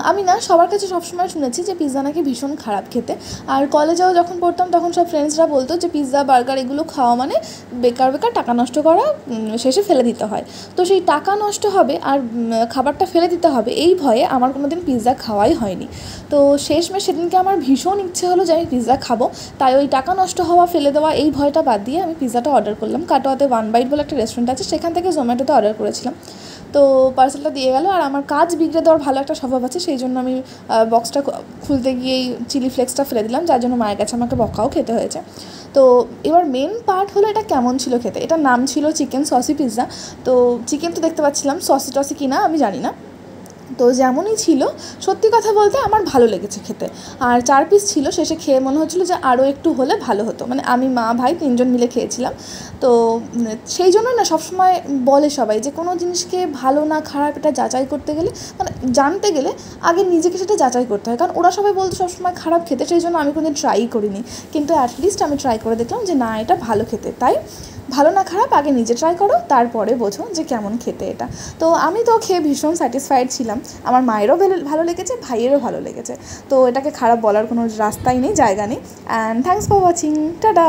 আমি না সবার কাছে সবসময় শুনেছি যে পিৎজা নাকি ভীষণ খারাপ খেতে। আর কলেজেও যখন পড়তাম তখন সব ফ্রেন্ডসরা বলতো যে পিৎজা বার্গার এগুলো খাওয়া মানে বেকার বেকার টাকা নষ্ট করা, শেষে ফেলে দিতে হয়। তো সেই টাকা নষ্ট হবে আর খাবারটা ফেলে দিতে হবে এই ভয়ে আমার কোনো দিন পিৎজা খাওয়াই হয়নি। তো শেষমেশ সেদিনকে আমার ভীষণ ইচ্ছে হলো যে আমি পিৎজা খাবো, তাই ওই টাকা নষ্ট হওয়া ফেলে দেওয়া এই ভয়টা বাদ দিয়ে আমি পিৎজাটা অর্ডার করলাম। কাটোয়াতে ওয়ান বাইট বলে একটা রেস্টুরেন্ট আছে, সেখান থেকে জোম্যাটোতে অর্ডার করেছিলাম। তো পার্সেলটা দিয়ে গেল, আর আমার কাজ বিগড়ে দেওয়ার ভালো একটা স্বভাব আছে, সেই জন্য আমি বক্সটা খুলতে গিয়েই চিলি ফ্লেক্সটা ফেলে দিলাম, যার জন্য মায়ের কাছে আমাকে বকাও খেতে হয়েছে। তো এবার মেন পার্ট হলো এটা কেমন ছিল খেতে। এটার নাম ছিল চিকেন সসি পিৎজা। তো চিকেন তো দেখতে পাচ্ছিলাম, সসি টসি কিনা আমি জানি না, তো যেমনই ছিল সত্যি কথা বলতে আমার ভালো লেগেছে খেতে। আর 4 পিস ছিল, শেষে খেয়ে মনে হচ্ছিলো যে আরও একটু হলে ভালো হতো। মানে আমি মা ভাই 3 জন মিলে খেয়েছিলাম। তো সেই জন্য না সবসময় বলে সবাই যে কোনো জিনিসকে ভালো না খারাপ এটা যাচাই করতে গেলে, মানে জানতে গেলে আগে নিজেকে সেটা যাচাই করতে হয়। কারণ ওরা সবাই বলতো সবসময় খারাপ খেতে, সেই জন্য আমি কোনোদিন ট্রাই করিনি। কিন্তু অ্যাটলিস্ট আমি ট্রাই করে দেখলাম যে না, এটা ভালো খেতে। তাই ভালো না খারাপ আগে নিজে ট্রাই করো, তারপরে বোঝো যে কেমন খেতে এটা। তো আমি তো খেয়ে ভীষণ স্যাটিসফাইড ছিলাম। আমার মায়েরও ভালো লেগেছে, ভাইয়েরও ভালো লেগেছে। তো এটাকে খারাপ বলার কোনো রাস্তাই নেই, জায়গা নেই। And thanks for watching, tata.